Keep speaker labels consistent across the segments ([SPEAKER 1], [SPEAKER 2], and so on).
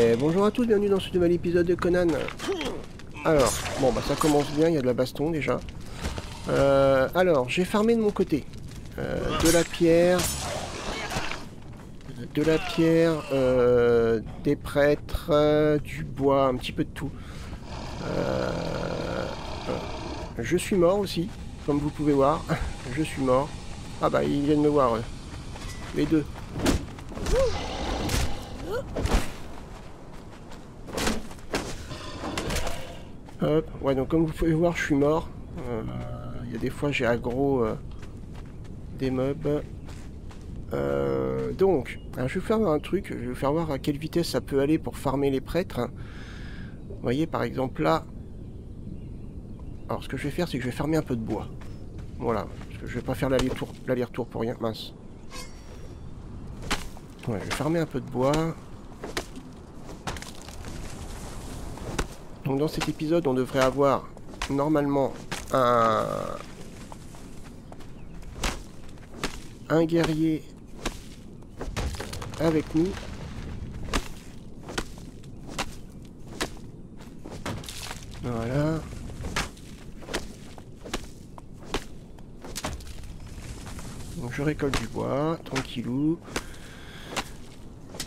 [SPEAKER 1] Et bonjour à tous, bienvenue dans ce nouvel épisode de Conan. Alors, bon bah ça commence bien, il y a de la baston déjà. Alors, j'ai farmé de mon côté. De la pierre, des prêtres, du bois, un petit peu de tout. Je suis mort aussi, comme vous pouvez voir. Je suis mort. Ah bah ils viennent me voir, les deux. Hop, ouais, donc comme vous pouvez voir, je suis mort. Il y a des fois j'ai aggro des mobs. Donc, alors je vais vous faire voir un truc, je vais vous faire voir à quelle vitesse ça peut aller pour farmer les prêtres. Vous voyez par exemple là. Alors ce que je vais faire, c'est que je vais farmer un peu de bois. Voilà, parce que je vais pas faire l'aller-retour pour rien, mince. Ouais, je vais farmer un peu de bois. Donc dans cet épisode, on devrait avoir normalement un guerrier avec nous. Voilà. Donc je récolte du bois, tranquillou.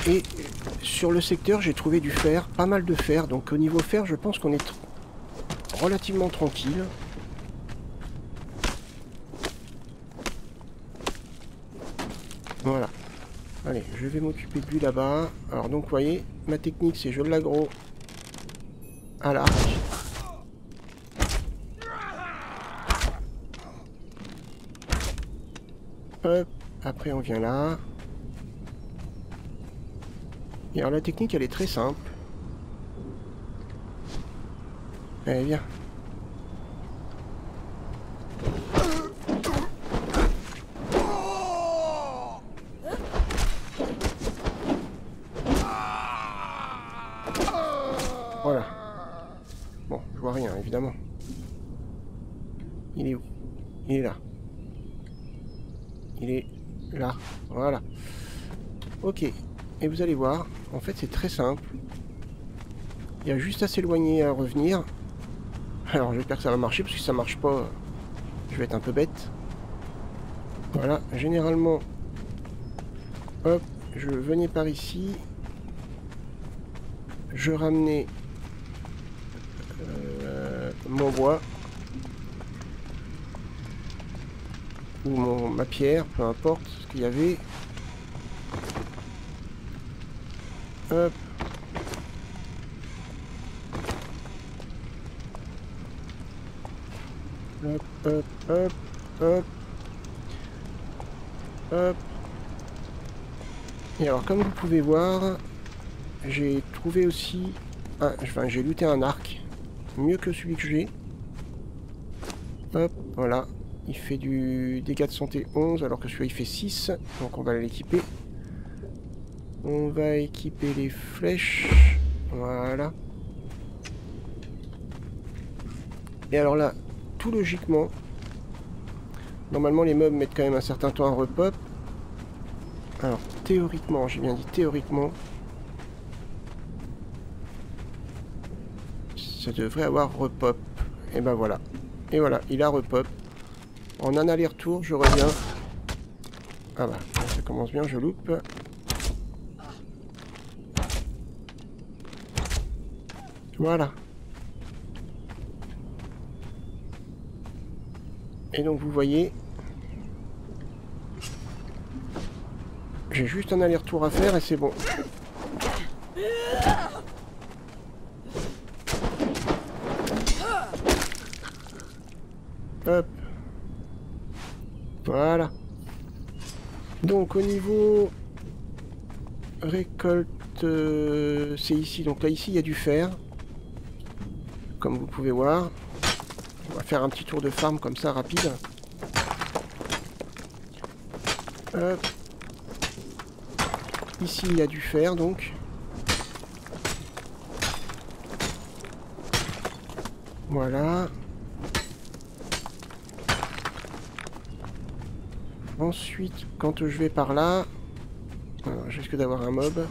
[SPEAKER 1] Et sur le secteur, j'ai trouvé du fer, pas mal de fer. Donc au niveau fer, je pense qu'on est relativement tranquille. Voilà. Allez, je vais m'occuper de lui là-bas. Alors donc, vous voyez, ma technique, c'est je l'aggro à l'arc. Hop, après on vient là. Et alors la technique, elle est très simple. Allez, viens. Voilà. Bon, je vois rien, évidemment. Il est où? Il est là. Il est là. Voilà. Ok. Et vous allez voir, en fait, c'est très simple. Il y a juste à s'éloigner à revenir. Alors, j'espère que ça va marcher, parce que si ça marche pas, je vais être un peu bête. Voilà. Généralement, hop, je venais par ici. Je ramenais mon bois ou ma pierre, peu importe ce qu'il y avait. Hop. Hop, hop, hop, hop. Hop. Et alors, comme vous pouvez voir, j'ai trouvé aussi... enfin, j'ai looté un arc. Mieux que celui que j'ai. Hop, voilà. Il fait du dégâts de santé 11, alors que celui-là il fait 6. Donc on va l'équiper. On va équiper les flèches. Voilà. Et alors là, tout logiquement, normalement les mobs mettent quand même un certain temps à repop. Alors théoriquement, j'ai bien dit théoriquement, ça devrait avoir repop. Et ben voilà. Et voilà, il a repop. En un aller-retour, je reviens. Ah bah, ça commence bien, je loupe. Voilà. Et donc vous voyez, j'ai juste un aller-retour à faire et c'est bon. Hop. Voilà. Donc au niveau récolte, c'est ici. Donc là ici il y a du fer. Comme vous pouvez voir. On va faire un petit tour de farm comme ça rapide. Hop. Ici il y a du fer donc. Voilà. Ensuite, quand je vais par là, je risque d'avoir un mob.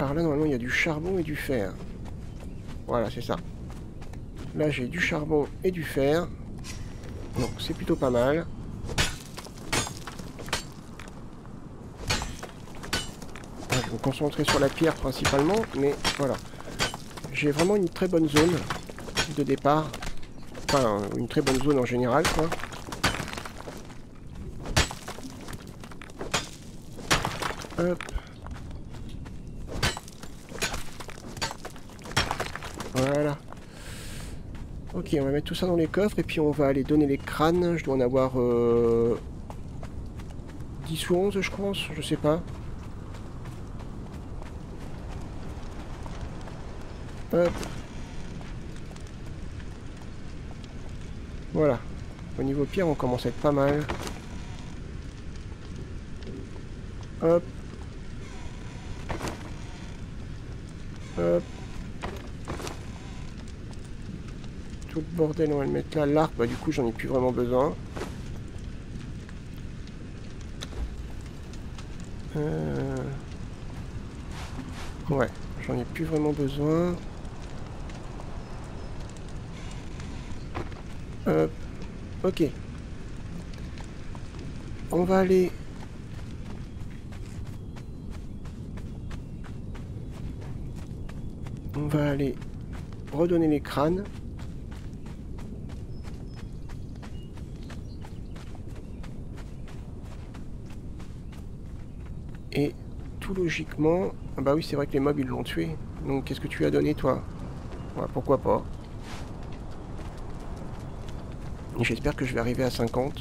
[SPEAKER 1] Alors là, normalement, il y a du charbon et du fer. Voilà, c'est ça. Là, j'ai du charbon et du fer. Donc, c'est plutôt pas mal. Je vais me concentrer sur la pierre principalement, mais voilà. J'ai vraiment une très bonne zone de départ. Enfin, une très bonne zone en général, quoi. Hop. Voilà. Ok, on va mettre tout ça dans les coffres et puis on va aller donner les crânes. Je dois en avoir 10 ou 11, je pense, je sais pas. Hop. Voilà. Au niveau pierre, on commence à être pas mal. Hop. Hop. Tout le bordel, on va le mettre là. L'arc, bah du coup, j'en ai plus vraiment besoin. Ouais, j'en ai plus vraiment besoin. Ok. On va aller... On va aller redonner les crânes. Et tout logiquement... Ah bah oui, c'est vrai que les mobs, ils l'ont tué. Donc qu'est-ce que tu as donné, toi? Ouais, pourquoi pas. J'espère que je vais arriver à 50.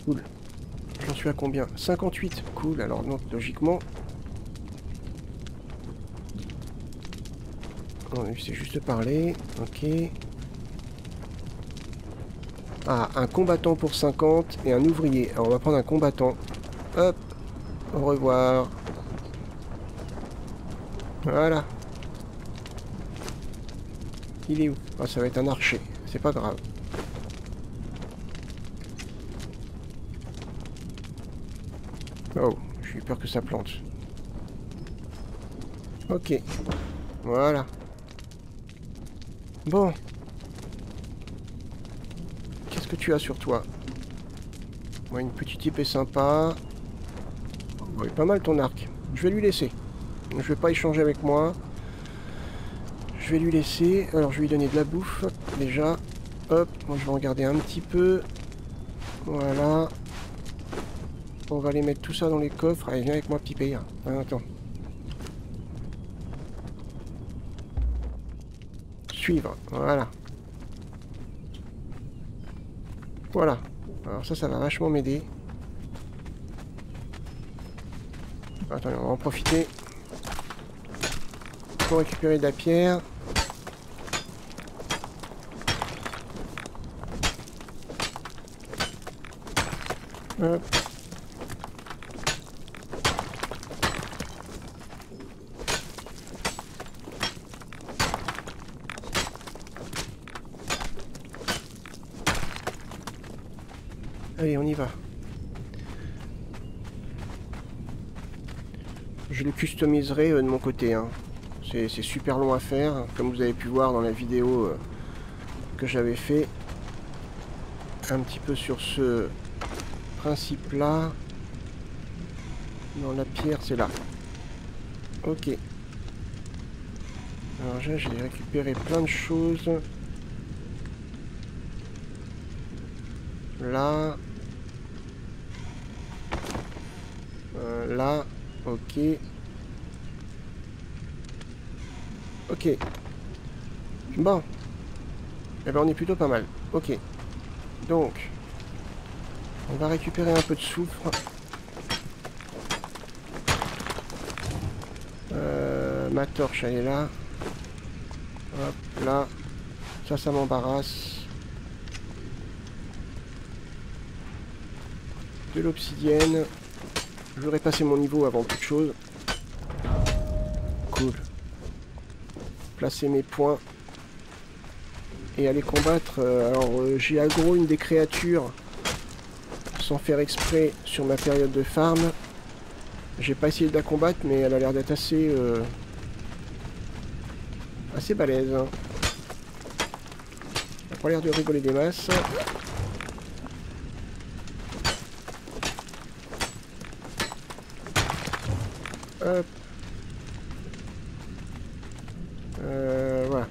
[SPEAKER 1] Cool. J'en suis à combien? 58. Cool, alors donc logiquement... C'est juste parler. Ok. Ah, un combattant pour 50 et un ouvrier. Alors on va prendre un combattant. Hop. Au revoir. Voilà. Il est où? Ah, ça va être un archer. C'est pas grave. Oh, j'ai eu peur que ça plante. Ok. Voilà. Bon. Qu'est-ce que tu as sur toi? Ouais, une petite épée sympa. Ouais, pas mal ton arc. Je vais lui laisser. Je vais pas échanger avec moi. Je vais lui laisser. Alors, je vais lui donner de la bouffe. Déjà. Hop. Moi, je vais regarder un petit peu. Voilà. On va aller mettre tout ça dans les coffres. Allez, viens avec moi, petit paysan. Ah, attends. Suivre. Voilà. Voilà. Alors ça va vachement m'aider. Attends, on va en profiter. Pour récupérer de la pierre. Hop. Allez, on y va. Je le customiserai de mon côté. Hein. C'est super long à faire, comme vous avez pu voir dans la vidéo que j'avais fait. Un petit peu sur ce principe-là. Dans la pierre, c'est là. Ok. Alors là, j'ai récupéré plein de choses. Là. Là. Ok. Ok. Bon. Eh ben on est plutôt pas mal. Ok. Donc. On va récupérer un peu de soufre. Ma torche, elle est là. Hop, là. Ça m'embarrasse. De l'obsidienne. Je voudrais passer mon niveau avant toute chose. Cool. Placer mes points. Et aller combattre. Alors, j'ai aggro une des créatures sans faire exprès sur ma période de farm. J'ai pas essayé de la combattre, mais elle a l'air d'être assez balèze. Hein. Elle a pas l'air de rigoler des masses. Hop. Voilà.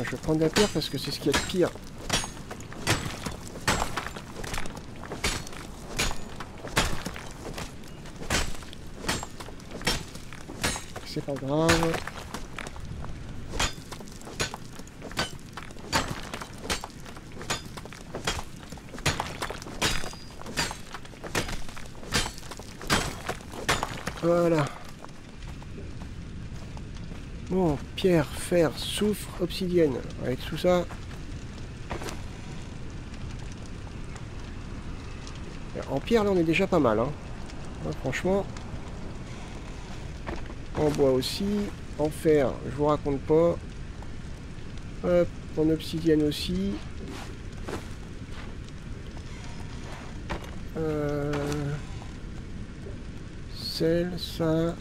[SPEAKER 1] Je vais prendre la pierre parce que c'est ce qu'il y a de pire. C'est pas grave. Voilà. Bon, pierre, fer, soufre, obsidienne. Avec tout ça. En pierre, là, on est déjà pas mal. Hein. Ouais, franchement. En bois aussi. En fer, je vous raconte pas. Hop, en obsidienne aussi. Sel, ça.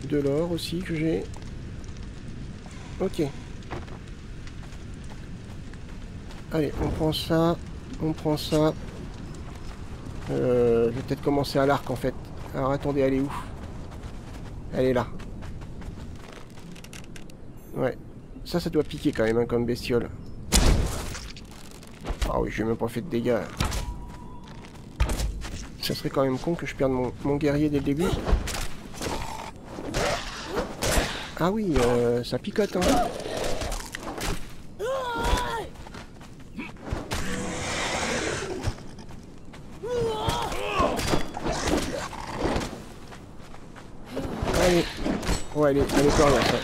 [SPEAKER 1] De l'or aussi que j'ai. Ok. Allez, on prend ça. On prend ça. Je vais peut-être commencer à l'arc en fait. Alors attendez, elle est où? Elle est là. Ouais. Ça doit piquer quand même hein, comme bestiole. Ah oui, j'ai même pas fait de dégâts. Ça serait quand même con que je perde mon guerrier dès le début. Ah oui, ça picote, hein. Allez. Ouais, elle est pas rien, ça.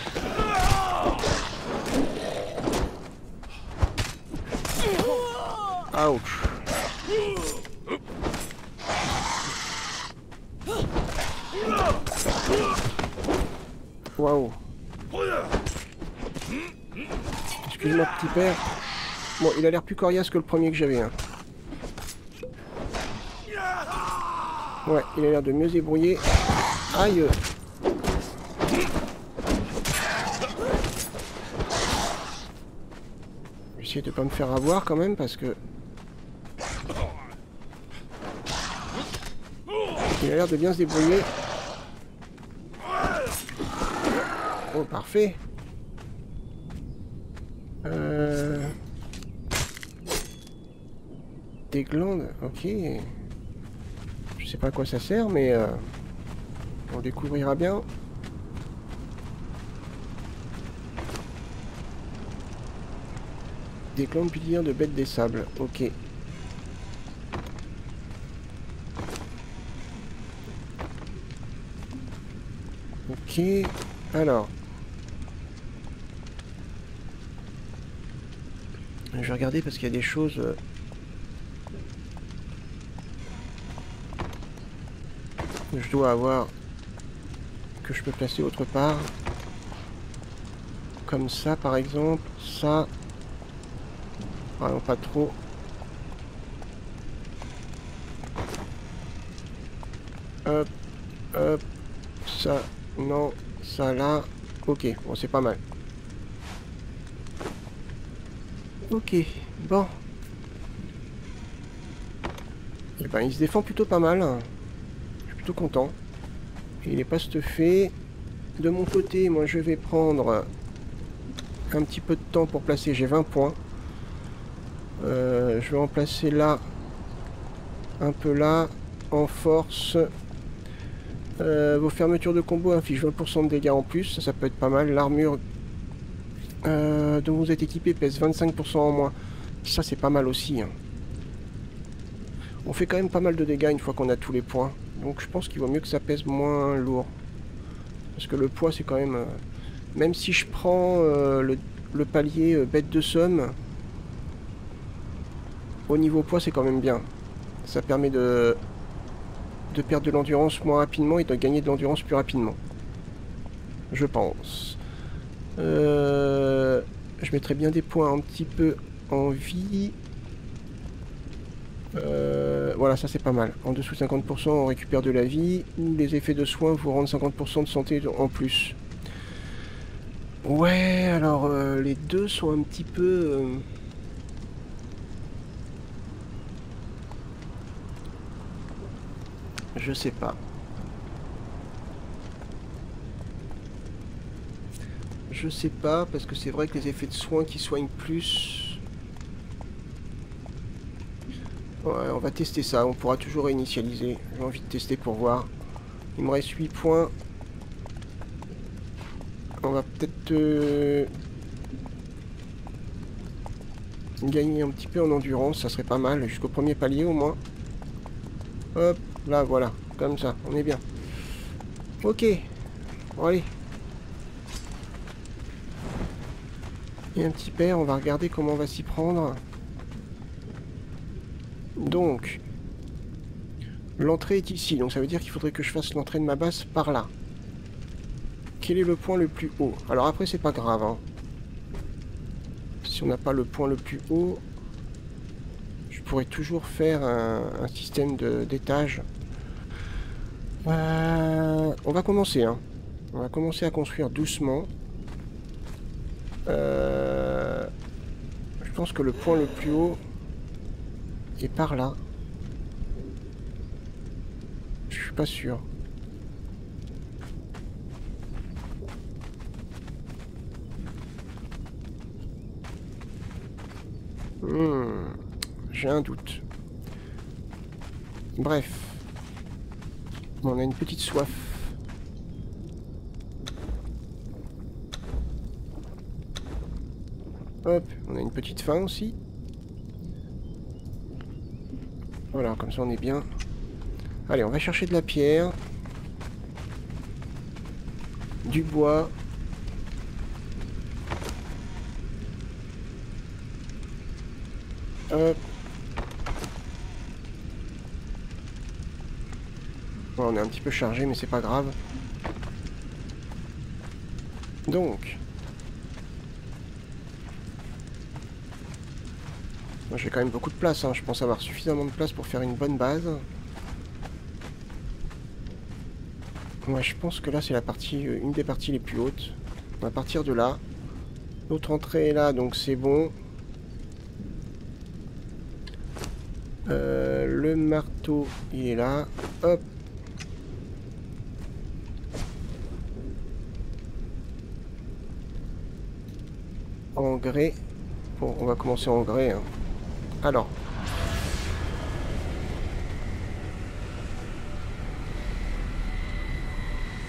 [SPEAKER 1] Ouch. Waouh. Excuse-moi, petit père. Bon, il a l'air plus coriace que le premier que j'avais. Hein. Ouais, il a l'air de mieux se débrouiller. Aïe. Je vais essayer de pas me faire avoir quand même parce que... Il a l'air de bien se débrouiller. Oh, parfait. Des glandes, ok. Je sais pas à quoi ça sert, mais on le découvrira bien. Des glandes pilières de bêtes des sables, ok. Ok, alors. Je vais regarder parce qu'il y a des choses... que je dois avoir, que je peux placer autre part. Comme ça par exemple, ça... Ah non, pas trop. Hop, hop, ça, non, ça là. Ok, bon c'est pas mal. Ok, bon. Et ben il se défend plutôt pas mal. Je suis plutôt content. Et il est pas stuffé. De mon côté, moi je vais prendre un petit peu de temps pour placer. J'ai 20 points. Je vais en placer là. Un peu là. En force. Vos fermetures de combo infligent 20% de dégâts en plus. Ça peut être pas mal. L'armure dont vous êtes équipé pèse 25% en moins. Ça c'est pas mal aussi. Hein. On fait quand même pas mal de dégâts une fois qu'on a tous les points. Donc je pense qu'il vaut mieux que ça pèse moins lourd. Parce que le poids c'est quand même... même si je prends le palier bête de somme, au niveau poids c'est quand même bien. Ça permet de perdre de l'endurance moins rapidement et de gagner de l'endurance plus rapidement. Je pense. Je mettrais bien des points un petit peu en vie. Voilà, ça c'est pas mal. En dessous de 50%, on récupère de la vie. Ou les effets de soins vous rendent 50% de santé en plus. Ouais, alors les deux sont un petit peu... je sais pas. Je sais pas, parce que c'est vrai que les effets de soins qui soignent plus... Ouais, on va tester ça, on pourra toujours réinitialiser. J'ai envie de tester pour voir. Il me reste 8 points. On va peut-être gagner un petit peu en endurance, ça serait pas mal, jusqu'au premier palier au moins. Hop, là voilà, comme ça, on est bien. Ok, bon allez. Et un petit père, on va regarder comment on va s'y prendre. Donc, l'entrée est ici, donc ça veut dire qu'il faudrait que je fasse l'entrée de ma base par là. Quel est le point le plus haut? Alors après, c'est pas grave, hein. Si on n'a pas le point le plus haut, je pourrais toujours faire un système d'étage. On va commencer, hein. On va commencer à construire doucement. Je pense que le point le plus haut est par là. Je suis pas sûr. J'ai un doute. Bref. On a une petite soif. Hop, on a une petite faim aussi. Voilà, comme ça on est bien. Allez, on va chercher de la pierre. Du bois. Hop. Bon, on est un petit peu chargé, mais c'est pas grave. Donc. Moi, j'ai quand même beaucoup de place, hein. Je pense avoir suffisamment de place pour faire une bonne base. Ouais, je pense que là, c'est la partie, une des parties les plus hautes. On va partir de là. L'autre entrée est là, donc c'est bon. Le marteau, il est là. Hop. En grès. Bon, on va commencer en grès, hein. Alors.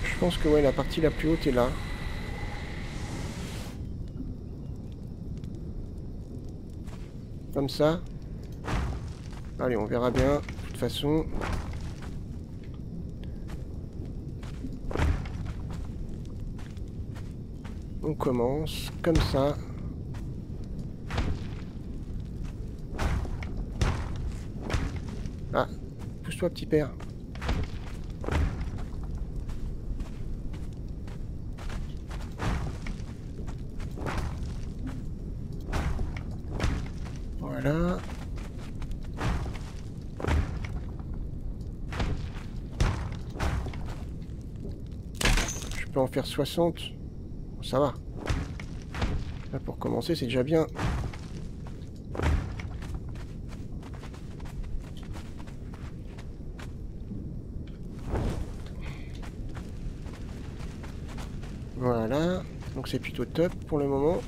[SPEAKER 1] Je pense que ouais, la partie la plus haute est là. Comme ça. Allez, on verra bien. De toute façon. On commence comme ça. Ah, pousse-toi petit père. Voilà. Je peux en faire 60. Ça va. Là, pour commencer, c'est déjà bien. Voilà. Donc c'est plutôt top pour le moment.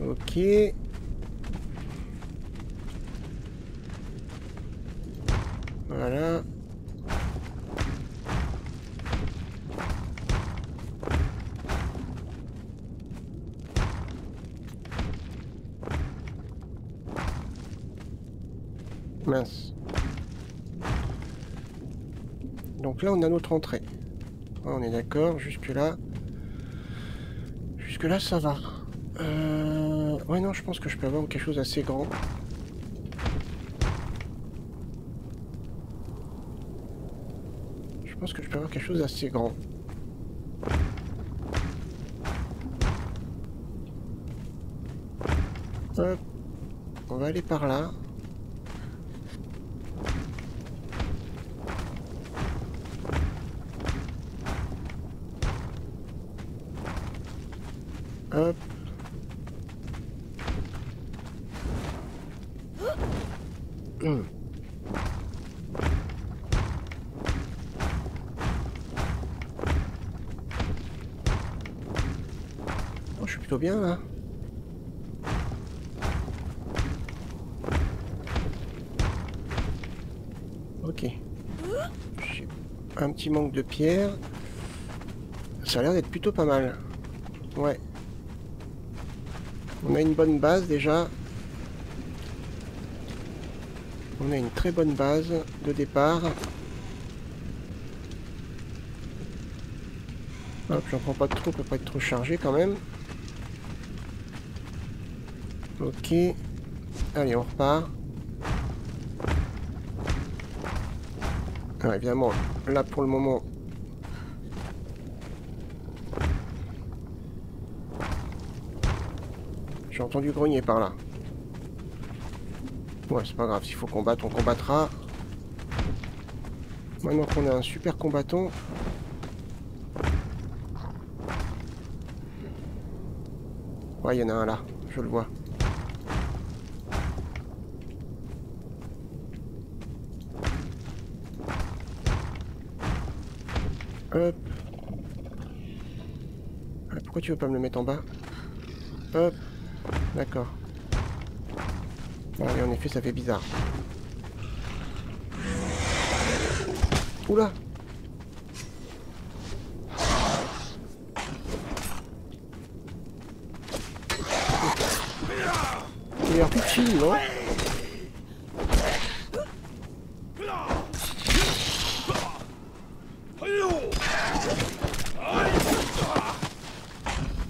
[SPEAKER 1] Ok. Voilà. Mince. Donc là, on a notre entrée. On est d'accord, jusque-là. Jusque-là, ça va. Ouais, non, je pense que je peux avoir quelque chose d'assez grand. pense que je peux avoir quelque chose d'assez grand. Hop. On va aller par là. Hop. Oh, je suis plutôt bien là. Ok. J'ai un petit manque de pierre. Ça a l'air d'être plutôt pas mal. Ouais. On a une bonne base déjà. On a une très bonne base de départ. Hop, j'en prends pas trop, peut pas être trop chargé quand même. Ok. Allez, on repart. Alors, évidemment, là pour le moment... J'ai entendu grogner par là. Ouais, c'est pas grave, s'il faut combattre, on combattra. Maintenant qu'on a un super combattant... Ouais, il y en a un là, je le vois. Hop. Pourquoi tu veux pas me le mettre en bas? Hop. D'accord. Bon, et en effet, ça fait bizarre. Oula! Il a l'air plus chill, non?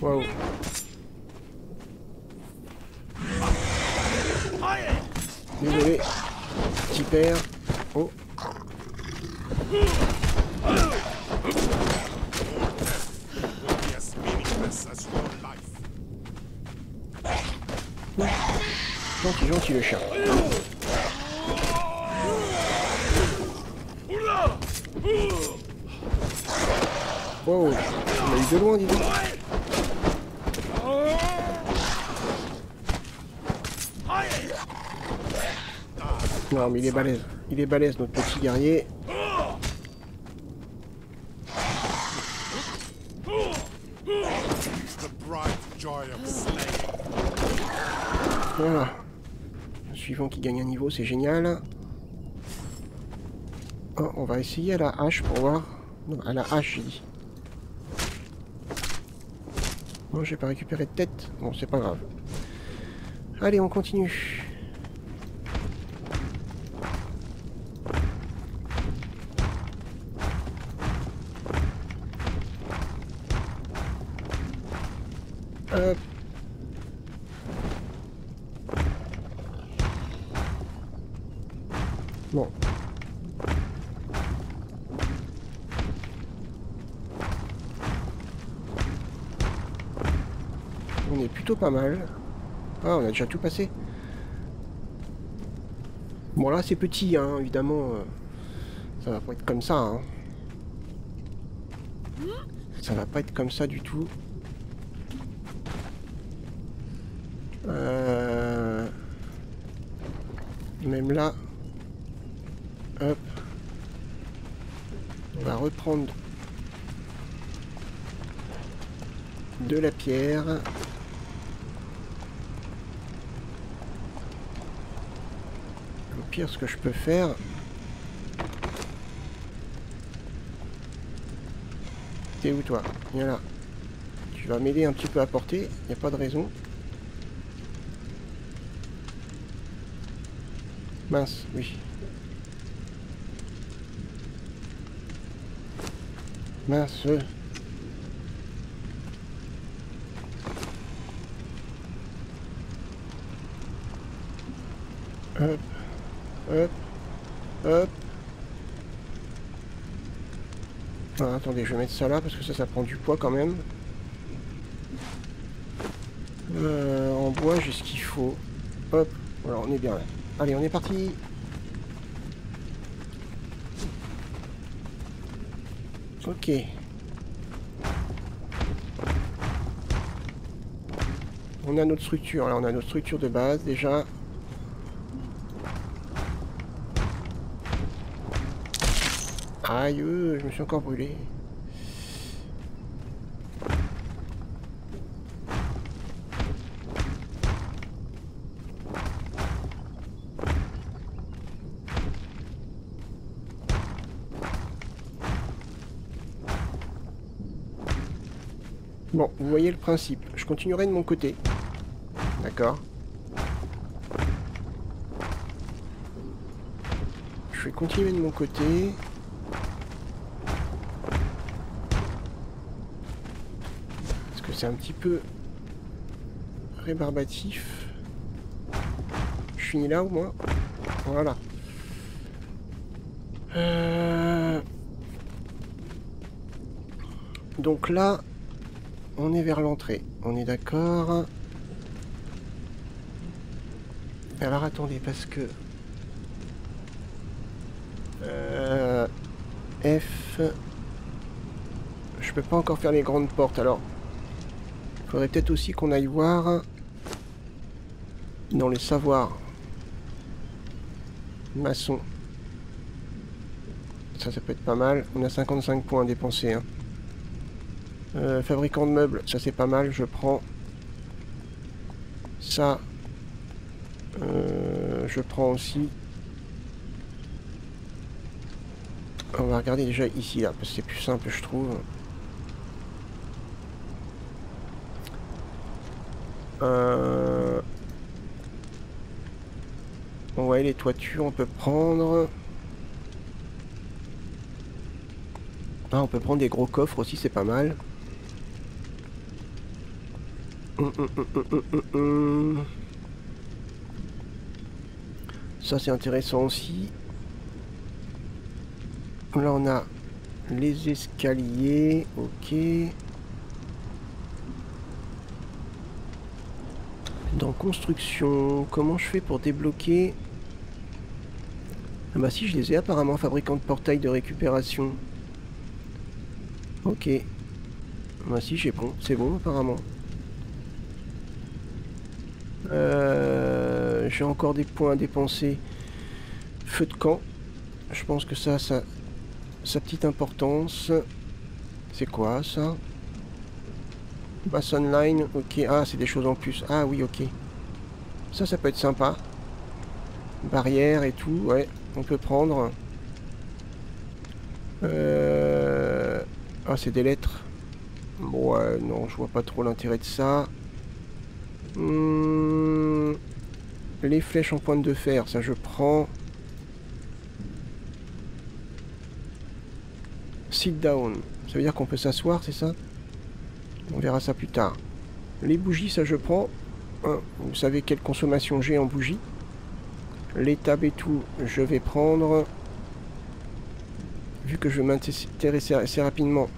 [SPEAKER 1] Waouh. Désolé. Petit père. Oh. Gentil, gentil le chat. Wow, on a eu de loin, dis donc. Non, mais il est balèze. Il est balèze, notre petit guerrier. Voilà. Le suivant qui gagne un niveau, c'est génial. Oh, on va essayer à la hache pour voir. Non, à la hache, j'ai dit. Bon, j'ai pas récupéré de tête. Bon, c'est pas grave. Allez, on continue. Hop. Bon. On est plutôt pas mal. Ah, on a déjà tout passé. Bon, là, c'est petit, hein, évidemment. Ça va pas être comme ça, hein. Ça va pas être comme ça du tout. Même là. Hop. On va reprendre de la pierre. Au pire, ce que je peux faire... T'es où, toi? Viens là. Tu vas m'aider un petit peu à porter. Il n'y a pas de raison. Mince, oui. Mince. Hop. Hop. Hop. Ah, attendez, je vais mettre ça là parce que ça prend du poids quand même. En bois, j'ai ce qu'il faut. Hop, voilà, on est bien là. Allez, on est parti. Ok. On a notre structure, là on a notre structure de base déjà. Aïe, je me suis encore brûlé. Bon, vous voyez le principe. Je continuerai de mon côté. D'accord. Je vais continuer de mon côté. Parce que c'est un petit peu rébarbatif. Je finis là ou moi? Voilà. Donc là, on est vers l'entrée. On est d'accord. Alors attendez, parce que... F... Je peux pas encore faire les grandes portes, alors... Il faudrait peut-être aussi qu'on aille voir... Dans les savoirs. Maçon. Ça peut être pas mal. On a 55 points à dépenser. Hein. Fabricant de meubles, ça c'est pas mal, je prends. Ça... je prends aussi. On va regarder déjà ici, là, parce que c'est plus simple, je trouve. Ouais, les toitures, on peut prendre. Ah, on peut prendre des gros coffres aussi, c'est pas mal. Ça, c'est intéressant aussi. Là, on a les escaliers. Ok. Dans construction, comment je fais pour débloquer? Ah bah si, je les ai apparemment, fabricant de portail de récupération. Ok. Bah si, j'ai bon, c'est bon apparemment. J'ai encore des points à dépenser. Feu de camp. Je pense que ça sa petite importance. C'est quoi ça? Bass online, ok. Ah, c'est des choses en plus. Ah oui, ok. Ça peut être sympa. Barrière et tout, ouais. On peut prendre. Ah, c'est des lettres. Bon, ouais, non, je vois pas trop l'intérêt de ça. Les flèches en pointe de fer, ça je prends. Sit down. Ça veut dire qu'on peut s'asseoir, c'est ça? On verra ça plus tard. Les bougies, ça je prends. Vous savez quelle consommation j'ai en bougies. Les tables et tout, je vais prendre. Vu que je vais m'intéresser assez rapidement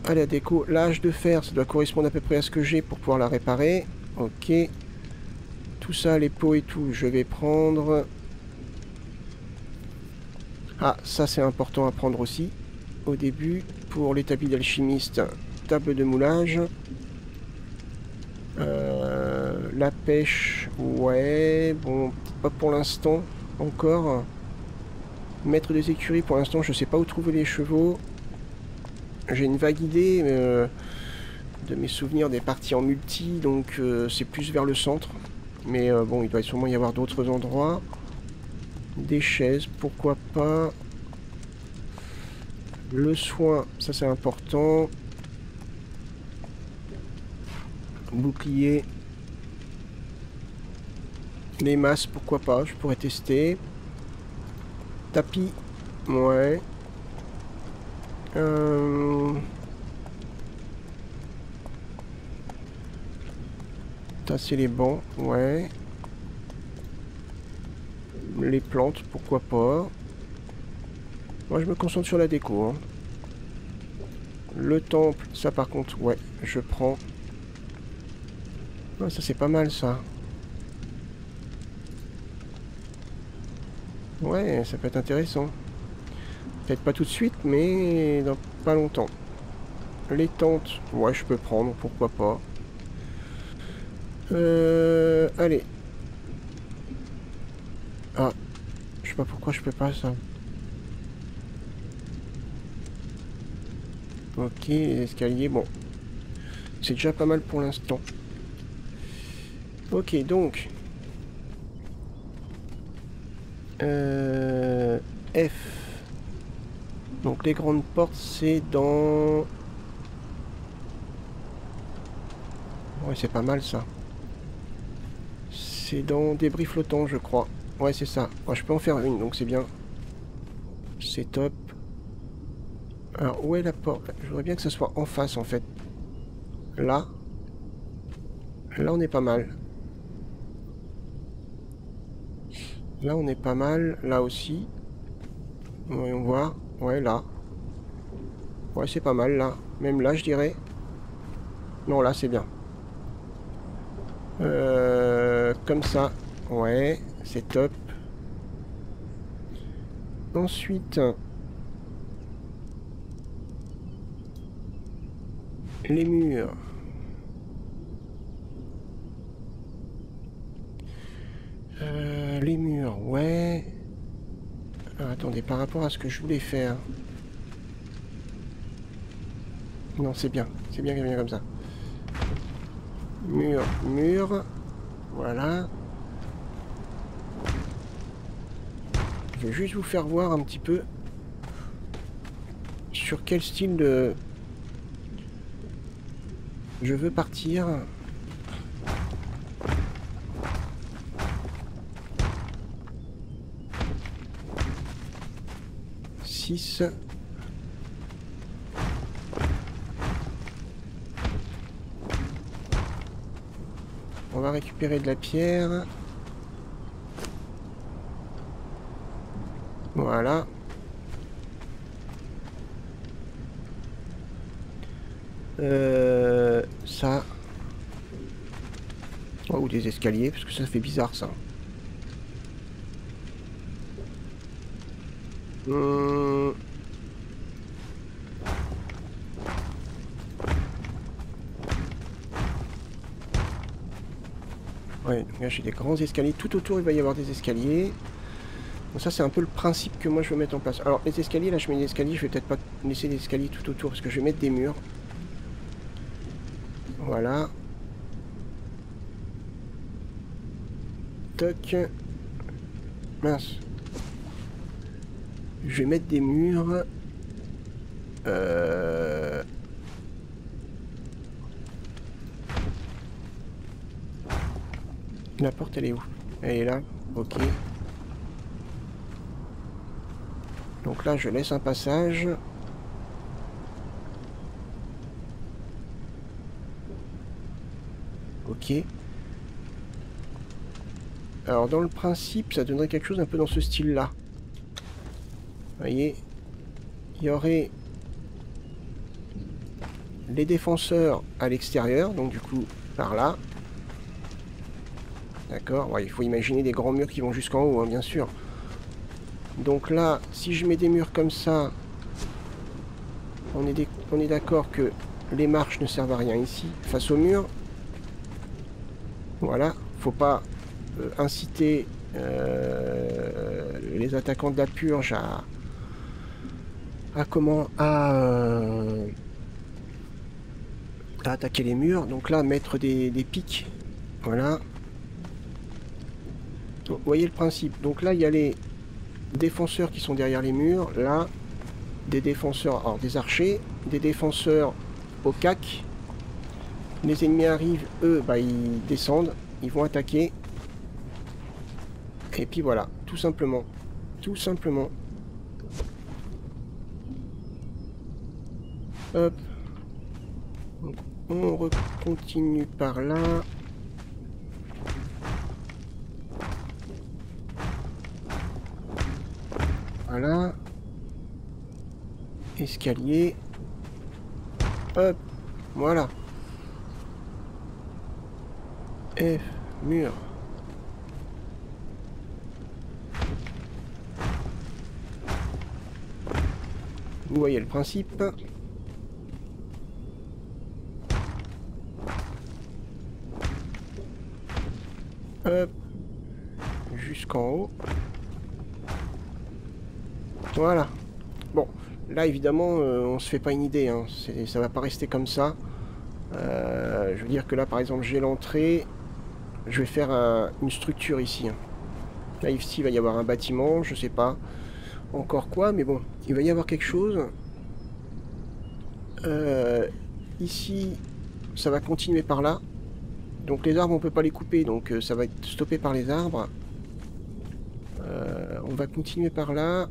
[SPEAKER 1] à la déco. L'âge de fer, ça doit correspondre à peu près à ce que j'ai pour pouvoir la réparer. Ok. Tout ça, les pots et tout, je vais prendre. Ah, ça c'est important à prendre aussi. Au début, pour l'établi d'alchimiste, table de moulage. La pêche, ouais, bon, pas pour l'instant, encore. Maître des écuries, pour l'instant, je sais pas où trouver les chevaux. J'ai une vague idée de mes souvenirs des parties en multi, donc c'est plus vers le centre. Mais bon, il doit sûrement y avoir d'autres endroits. Des chaises, pourquoi pas. Le soin, ça c'est important. Bouclier. Les masses, pourquoi pas, je pourrais tester. Tapis, ouais. Tasser les bancs, ouais. Les plantes, pourquoi pas. Moi je me concentre sur la déco. Hein. Le temple, ça par contre, ouais, je prends. Ah, ça c'est pas mal ça. Ouais, ça peut être intéressant. Peut-être pas tout de suite, mais dans pas longtemps. Les tentes, ouais, je peux prendre, pourquoi pas. Allez. Ah, je sais pas pourquoi je peux pas ça. Ok, les escaliers, bon. C'est déjà pas mal pour l'instant. Ok, donc. F. Donc les grandes portes, c'est dans... Ouais, c'est pas mal ça. C'est dans débris flottants, je crois. Ouais, c'est ça. Ouais, je peux en faire une, donc c'est bien. C'est top. Alors, où est la porte? Je voudrais bien que ce soit en face, en fait. Là. Là, on est pas mal. Là, on est pas mal. Là aussi. Voyons voir. Ouais, là. Ouais, c'est pas mal, là. Même là, je dirais. Non, là, c'est bien. Comme ça. Ouais, c'est top. Ensuite... les murs. Les murs, ouais. Ah, attendez, par rapport à ce que je voulais faire. Non, c'est bien. C'est bien, bien comme ça. Mur, mur. Voilà. Je vais juste vous faire voir un petit peu sur quel style de... je veux partir. On va récupérer de la pierre. Voilà. Ça. Oh, ou des escaliers, parce que ça fait bizarre ça. Ouais, donc là j'ai des grands escaliers. Tout autour il va y avoir des escaliers. Donc ça c'est un peu le principe que moi je veux mettre en place. Alors les escaliers, là je mets des escaliers, je vais peut-être pas laisser des escaliers tout autour parce que je vais mettre des murs. Voilà. Toc. Mince. Je vais mettre des murs. La porte elle est où? Elle est là. Ok. Donc là je laisse un passage. Ok. Alors dans le principe ça donnerait quelque chose un peu dans ce style là. Vous voyez, il y aurait les défenseurs à l'extérieur, donc du coup par là. D'accord, ouais, il faut imaginer des grands murs qui vont jusqu'en haut, hein, bien sûr. Donc là, si je mets des murs comme ça, on est d'accord que les marches ne servent à rien ici, face au mur. Voilà, faut pas inciter les attaquants de la purge à attaquer les murs. Donc là, mettre des pics. Voilà. Donc, vous voyez le principe. Donc là, il y a les défenseurs qui sont derrière les murs. Là, des défenseurs, alors des archers, des défenseurs au cac. Les ennemis arrivent, eux, bah, ils descendent, ils vont attaquer. Et puis voilà, tout simplement. Tout simplement. Hop. Donc, on continue par là. Voilà. Escalier. Hop, voilà. F, mur. Vous voyez le principe. Hop, jusqu'en haut. Voilà. Bon, là évidemment, on se fait pas une idée, hein. Ça va pas rester comme ça. Je veux dire que là, par exemple, j'ai l'entrée. Je vais faire une structure ici, hein. Là, ici, il va y avoir un bâtiment, je sais pas encore quoi, mais bon, il va y avoir quelque chose. Ici, ça va continuer par là. Donc les arbres, on peut pas les couper, donc ça va être stoppé par les arbres. On va continuer par là.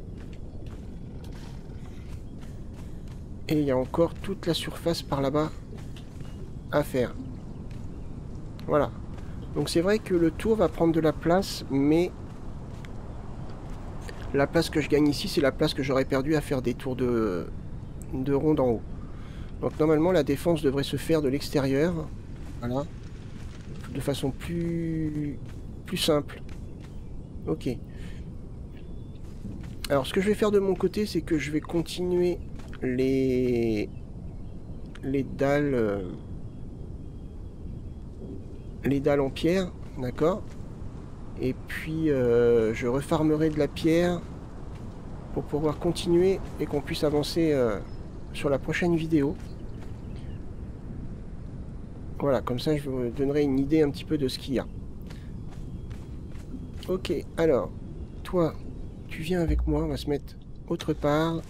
[SPEAKER 1] Et il y a encore toute la surface par là-bas à faire. Voilà. Donc c'est vrai que le tour va prendre de la place, mais la place que je gagne ici, c'est la place que j'aurais perdu à faire des tours de ronde en haut. Donc normalement, la défense devrait se faire de l'extérieur. Voilà. De façon plus simple. Ok. Alors ce que je vais faire de mon côté, c'est que je vais continuer les dalles en pierre, d'accord, et puis je refarmerai de la pierre pour pouvoir continuer et qu'on puisse avancer sur la prochaine vidéo. Voilà, comme ça je vous donnerai une idée un petit peu de ce qu'il y a. Ok, alors toi tu viens avec moi, on va se mettre autre part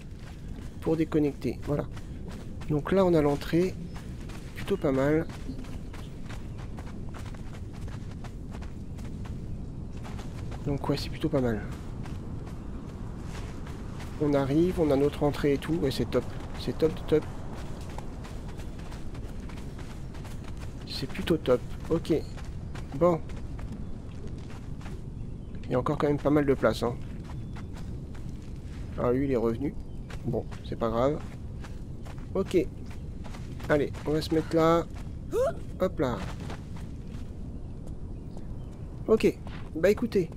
[SPEAKER 1] pour déconnecter. Voilà, donc là on a l'entrée, plutôt pas mal. Donc ouais, c'est plutôt pas mal. On arrive, on a notre entrée et tout, ouais, c'est top. C'est top de top. C'est plutôt top. Ok. Bon. Il y a encore quand même pas mal de place, hein. Alors lui, il est revenu. Bon, c'est pas grave. Ok. Allez, on va se mettre là. Hop là. Ok. Bah écoutez.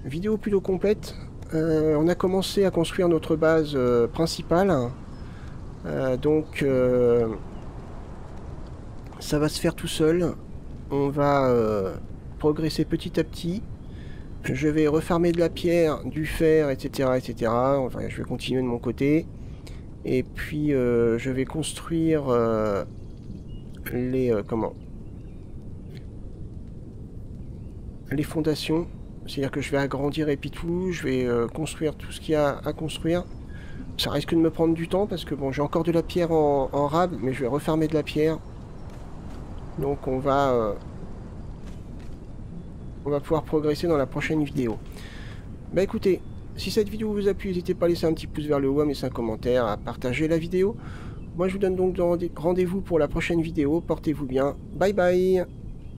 [SPEAKER 1] Vidéo plutôt complète. On a commencé à construire notre base principale. Donc ça va se faire tout seul. On va progresser petit à petit. Je vais refarmer de la pierre, du fer, etc. etc. Enfin, je vais continuer de mon côté. Et puis je vais construire les fondations. C'est-à-dire que je vais agrandir et puis tout, je vais construire tout ce qu'il y a à construire. Ça risque de me prendre du temps parce que bon, j'ai encore de la pierre en rab, mais je vais refarmer de la pierre. Donc on va pouvoir progresser dans la prochaine vidéo. Bah écoutez, si cette vidéo vous a plu, n'hésitez pas à laisser un petit pouce vers le haut, à mettre un commentaire, à partager la vidéo. Moi je vous donne donc rendez-vous pour la prochaine vidéo. Portez-vous bien. Bye bye.